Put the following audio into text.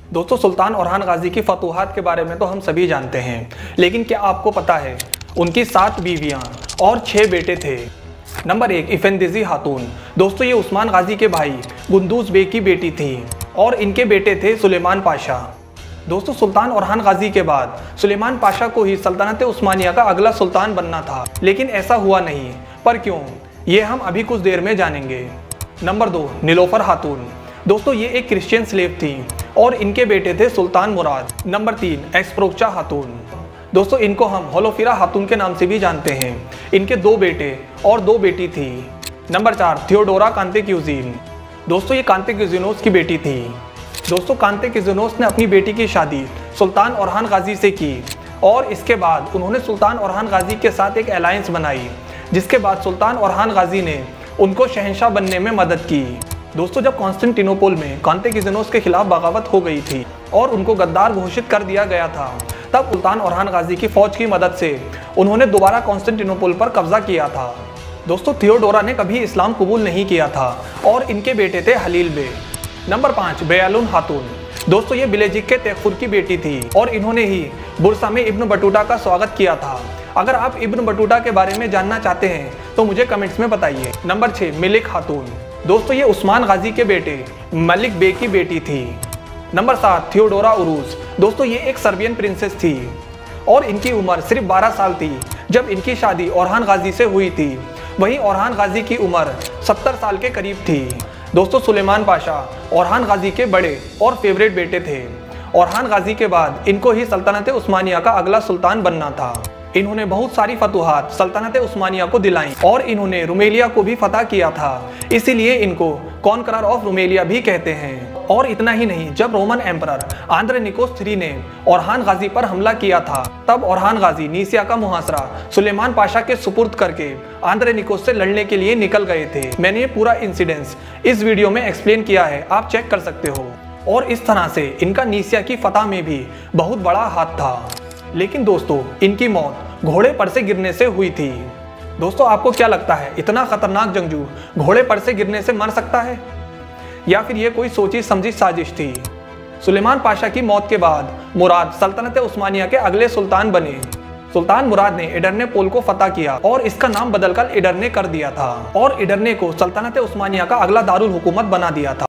दोस्तों, सुल्तान ओरहान गाजी की फतूहात के बारे में तो हम सभी जानते हैं, लेकिन क्या आपको पता है उनकी 7 बीवियां और 6 बेटे थे। नंबर 1, इफेंदिजी खातून। दोस्तों, ये उस्मान गाजी के भाई गुंदूज बे की बेटी थी और इनके बेटे थे सुलेमान पाशा। दोस्तों, सुल्तान ओरहान गाजी के बाद सुलेमान पाशा को ही सल्तनत उस्मानिया का अगला सुल्तान बनना था, लेकिन ऐसा हुआ नहीं। पर क्यों, ये हम अभी कुछ देर में जानेंगे। नंबर 2, नीलोफर खातून। दोस्तों, ये एक क्रिश्चियन स्लेव थी और इनके बेटे थे सुल्तान मुराद। नंबर 3, एक्सप्रोक्चा खातून। दोस्तों, इनको हम होलोफिरा खातून के नाम से भी जानते हैं। इनके 2 बेटे और 2 बेटी थी। Number 4, Theodora Kantakouzene. दोस्तों, ये कांतेक्यूजिनोस की बेटी थी। दोस्तों, कांतेक्यूजिनोस ने अपनी बेटी की शादी सुल्तान ओरहान गाजी से की और इसके बाद उन्होंने सुल्तान ओरहान गाजी के साथ एक अलायंस बनाई, जिसके बाद सुल्तान ओरहान गाजी ने उनको शहंशाह बनने में मदद की। दोस्तों, जब कॉन्स्टेंटिनोपल में कांतेक्यूजिनोस के खिलाफ बगावत हो गई थी और उनको गद्दार घोषित कर दिया गया था, तब सुल्तान ओरहान गाजी की फौज की मदद से उन्होंने दोबारा कॉन्स्टेंटिनोपल पर कब्जा किया था। दोस्तों, थियोडोरा ने कभी इस्लाम कबूल नहीं किया था और इनके बेटे थे हलील बे। नंबर 5, बेयालुन खातून। दोस्तों, ये बिलेजिक के तेगफुर की बेटी थी और इन्होंने ही बुरसा में इब्न बटूता का स्वागत किया था। अगर आप इब्न बटूता के बारे में जानना चाहते हैं तो मुझे कमेंट्स में बताइए। नंबर 6, मलिक खातून। दोस्तों, ये उस्मान गाजी के बेटे मलिक बे की बेटी थी। नंबर 7, थियोडोरा उरूस। दोस्तों, ये एक सर्बियन प्रिंसेस थी और इनकी उम्र सिर्फ 12 साल थी जब इनकी शादी ओरहान गाजी से हुई थी। वहीं ओरहान गाजी की उम्र 70 साल के करीब थी। दोस्तों, सुलेमान पाशा ओरहान गाजी के बड़े और फेवरेट बेटे थे। ओरहान गाजी के बाद इनको ही सल्तनत उस्मानिया का अगला सुल्तान बनना था। इन्होंने बहुत सारी फतूहात सल्तनत उस्मानिया को दिलाई और इन्होंने रुमेलिया को भी फतह किया था, इसीलिए इनको कॉन्करर ऑफ रुमेलिया भी कहते हैं। और इतना ही नहीं, जब रोमन एम्परर आंद्रोनिकोस III ने ओरहान गाजी पर हमला किया था, तब ओरहान गाजी नीसिया का मुहासरा सुलेमान पाशा के सुपुर्द करके आंद्रोनिकोस से लड़ने के लिए निकल गए थे। मैंने ये पूरा इंसिडेंस इस वीडियो में एक्सप्लेन किया है, आप चेक कर सकते हो। और इस तरह से इनका नीसिया की फतह में भी बहुत बड़ा हाथ था। लेकिन दोस्तों, इनकी मौत घोड़े पर से गिरने से हुई थी। दोस्तों, आपको क्या लगता है, इतना खतरनाक जंगजू घोड़े पर से गिरने से मर सकता है, या फिर ये कोई सोची समझी साजिश थी? सुलेमान पाशा की मौत के बाद मुराद सल्तनत उस्मानिया के अगले सुल्तान बने। सुल्तान मुराद ने एडरने पोल को फतह किया और इसका नाम बदलकर एडरने कर दिया था और एडरने को सल्तनत उस्मानिया का अगला दारुल हुकूमत बना दिया था।